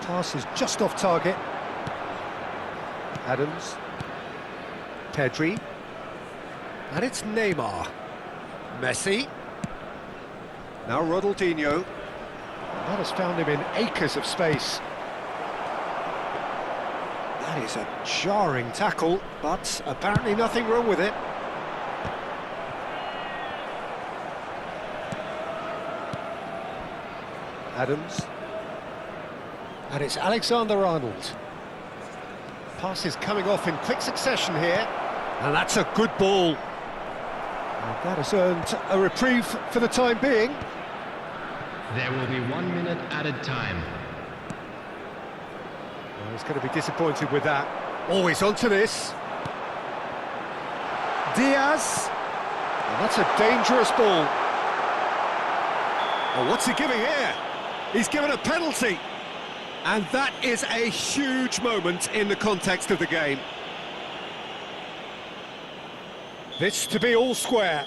Pass is just off target. Adams. Pedri. And it's Neymar. Messi. Now Ronaldinho. That has found him in acres of space. That is a jarring tackle, but apparently nothing wrong with it. Adams. And it's Alexander-Arnold. Pass is coming off in quick succession here. And that's a good ball. And that has earned a reprieve for the time being. There will be 1 minute added time. Well, he's going to be disappointed with that. Always onto this. Diaz. And that's a dangerous ball. Oh, what's he giving here? He's given a penalty. And that is a huge moment in the context of the game. This to be all square.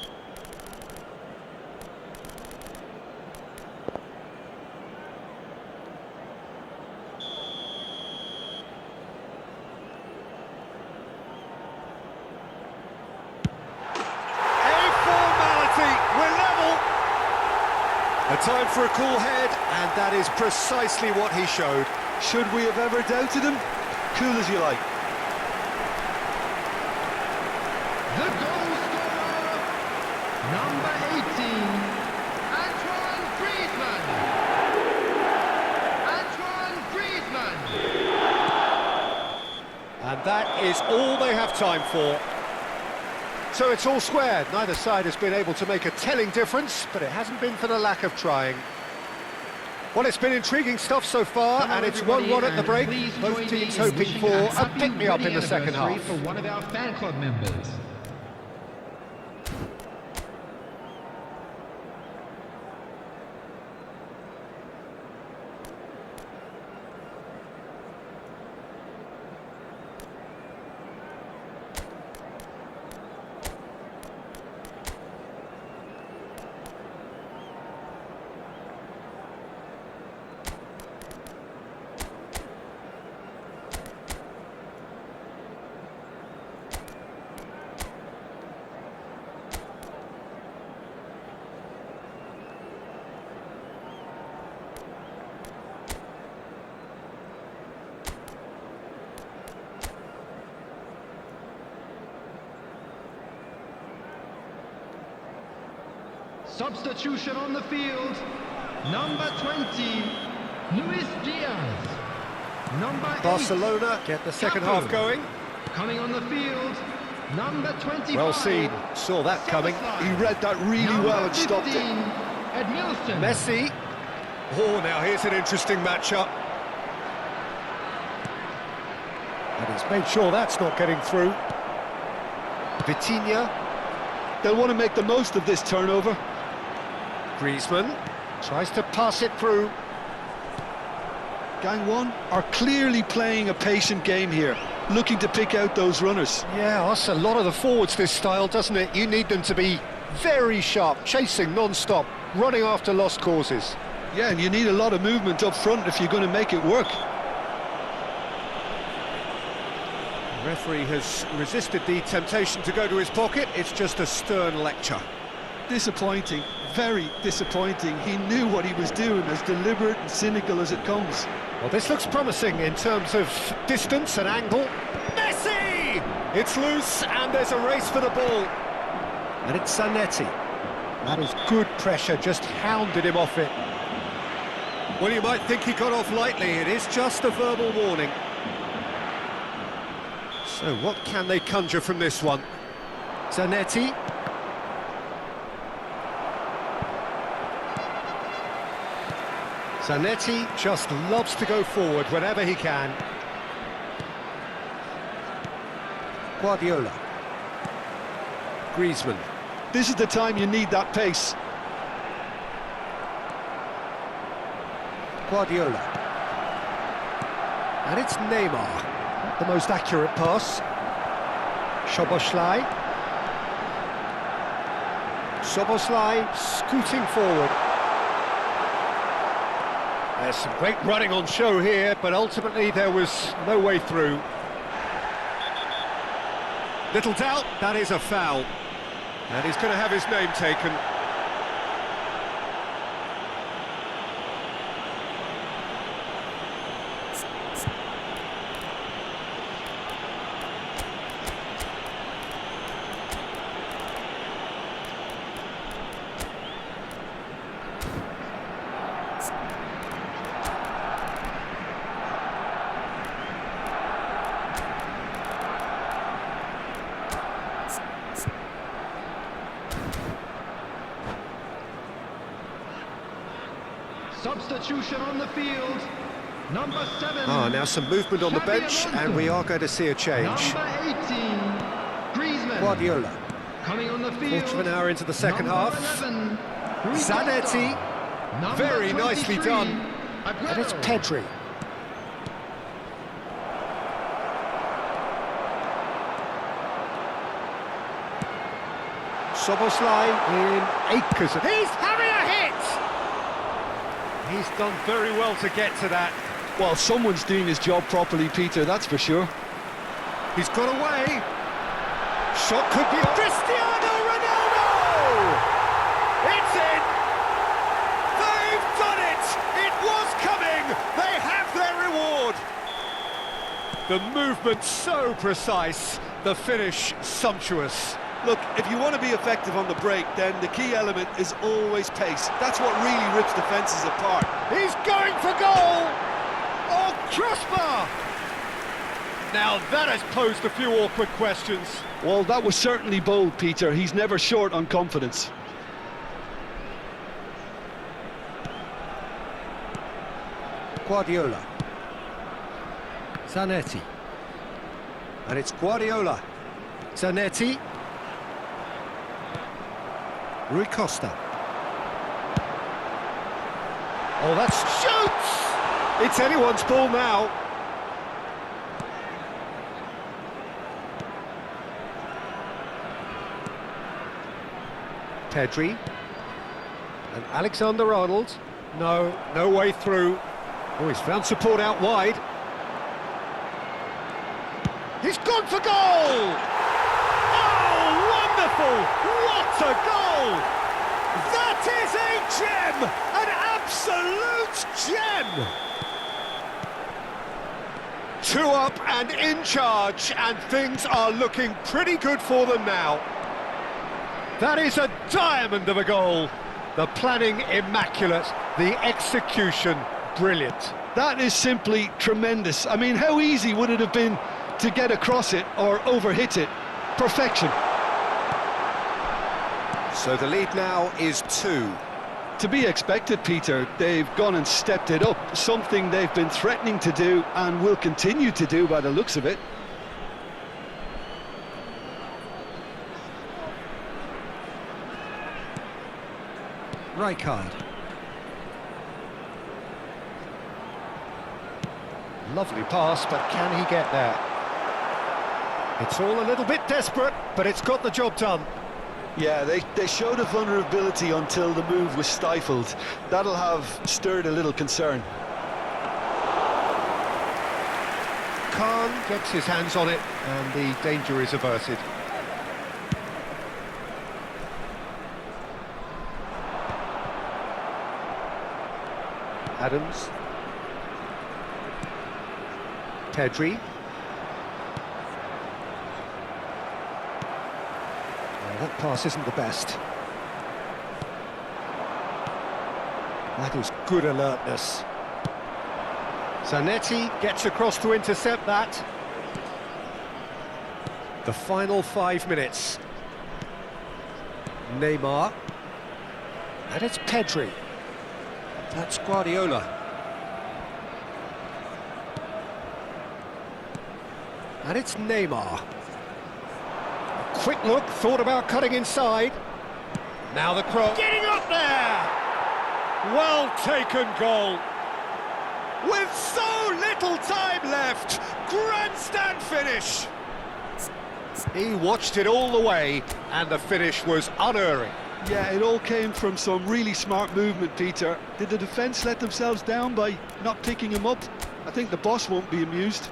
A time for a cool head, and that is precisely what he showed. Should we have ever doubted him? Cool as you like. The goal scorer, number 18, Antoine Griezmann. Antoine Griezmann. And that is all they have time for. So it's all square. Neither side has been able to make a telling difference, but it hasn't been for the lack of trying. Well, it's been intriguing stuff so far, and it's 1-1 at the break. Both teams hoping for a pick-me-up in the second half. For one of our fan club members. Substitution on the field, number 20, Luis Diaz. Number 8, Barcelona get the second half going. Coming on the field, number 25. Well seen, saw that coming. He read that really number well and 15, stopped it. Edmilson. Messi. Oh, now here's an interesting matchup. And he's made sure that's not getting through. Vitinha. They'll want to make the most of this turnover. Griezmann tries to pass it through. Gang one are clearly playing a patient game here, looking to pick out those runners. Yeah, that's a lot of the forwards, this style, doesn't it? You need them to be very sharp, chasing non-stop, running after lost causes. Yeah, and you need a lot of movement up front if you're going to make it work. The referee has resisted the temptation to go to his pocket. It's just a stern lecture. Disappointing, very disappointing. He knew what he was doing, as deliberate and cynical as it comes. Well, this looks promising in terms of distance and angle. Messi! It's loose, and there's a race for the ball. And it's Zanetti. That is good pressure, just hounded him off it. Well, you might think he got off lightly. It is just a verbal warning. So what can they conjure from this one? Zanetti. Zanetti just loves to go forward whenever he can. Guardiola. Griezmann. This is the time you need that pace. Guardiola. And it's Neymar. Not the most accurate pass. Szoboszlai. Szoboszlai scooting forward. There's some great running on show here, but ultimately there was no way through. Little doubt, that is a foul. And he's going to have his name taken. Substitution on the field. Number 7. Now some movement on the bench, and we are going to see a change. Number 18. Griezmann. Guardiola. Coming on the field. Quarter of an hour into the second half. 11. Zanetti. Number Very nicely 23. done. Aguero. And it's Pedri. Soboslai in acres. He's having a hit! He's done very well to get to that. Well, someone's doing his job properly, Peter, that's for sure. He's got away. Shot could be Cristiano Ronaldo! It's in! They've done it! It was coming! They have their reward! The movement so precise, the finish sumptuous. Look, if you want to be effective on the break, then the key element is always pace. That's what really rips defences apart. He's going for goal! Oh, crossbar! Now that has posed a few awkward questions. Well, that was certainly bold, Peter. He's never short on confidence. Guardiola. Zanetti. And it's Guardiola. Zanetti. Rui Costa. Oh, that's shoots! It's anyone's ball now. Pedri. And Alexander-Arnold. No way through. Oh, he's found support out wide. He's gone for goal! Oh, wonderful! What a goal! That is a gem! An absolute gem! 2 up and in charge, and things are looking pretty good for them now. That is a diamond of a goal. The planning immaculate, the execution brilliant. That is simply tremendous. I mean, how easy would it have been to get across it or overhit it? Perfection. So the lead now is 2. To be expected, Peter. They've gone and stepped it up, something they've been threatening to do and will continue to do by the looks of it. Rijkaard. Lovely pass, but can he get there? It's all a little bit desperate, but it's got the job done. Yeah, they showed a vulnerability until the move was stifled. That'll have stirred a little concern. Khan gets his hands on it, and the danger is averted. Adams. Pedri. That pass isn't the best. That is good alertness. Zanetti gets across to intercept that. The final 5 minutes. Neymar. And it's Pedri. That's Guardiola. And it's Neymar. Quick look, thought about cutting inside. Now the cross. Getting up there! Well taken goal. With so little time left, grandstand finish. He watched it all the way, and the finish was unerring. Yeah, it all came from some really smart movement, Peter. Did the defence let themselves down by not picking him up? I think the boss won't be amused.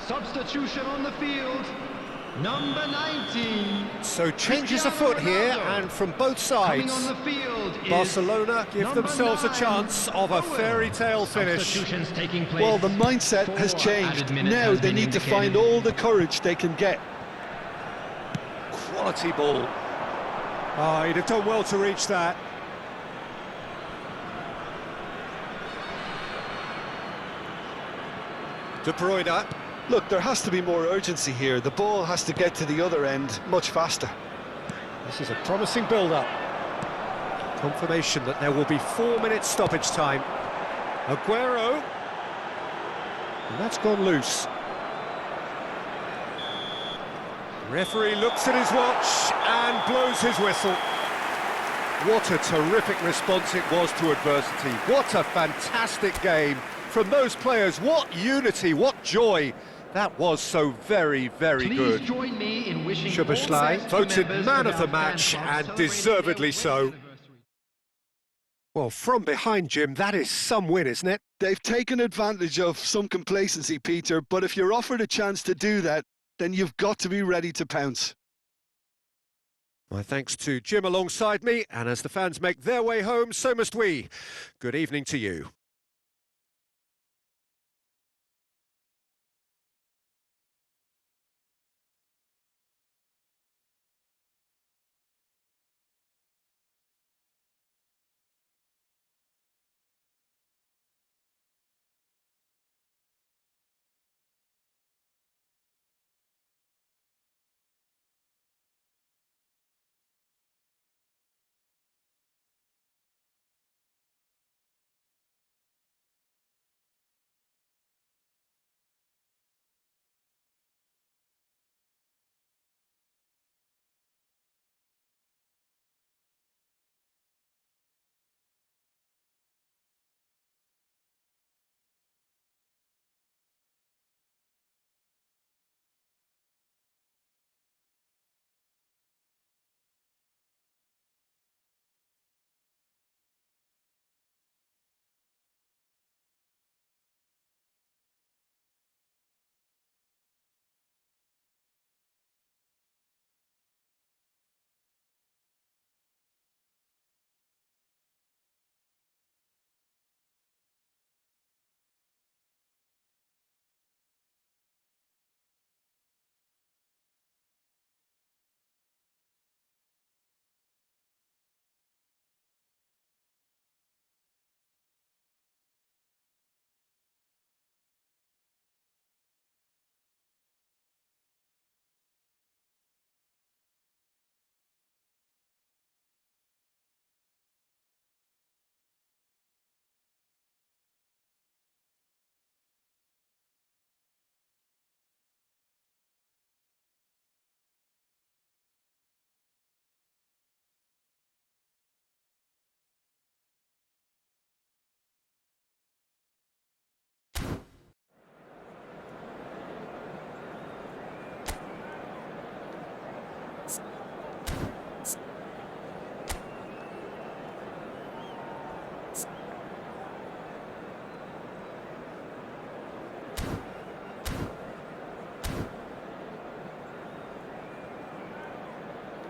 Substitution on the field, number 19. So changes afoot here, and from both sides. Coming on the field is Barcelona give themselves a 9, chance of a fairy tale finish. Substitutions taking place. Well, the mindset has 4 changed. added minutes Now has they been need to find indicated. all the courage they can get. Quality ball. Oh, he'd have done well to reach that. De Bruyne. Look, there has to be more urgency here. The ball has to get to the other end much faster. This is a promising build-up. Confirmation that there will be 4 minutes stoppage time. Aguero. And that's gone loose. Referee looks at his watch and blows his whistle. What a terrific response it was to adversity. What a fantastic game from those players. What unity, what joy. That was so very, very good. Please join me in wishing Szoboszlai all the best to voted members man of of the our match, fan club and celebrating deservedly their so. wedding anniversary. Well, from behind, Jim, that is some win, isn't it? They've taken advantage of some complacency, Peter, but if you're offered a chance to do that, then you've got to be ready to pounce. My thanks to Jim alongside me, and as the fans make their way home, so must we. Good evening to you.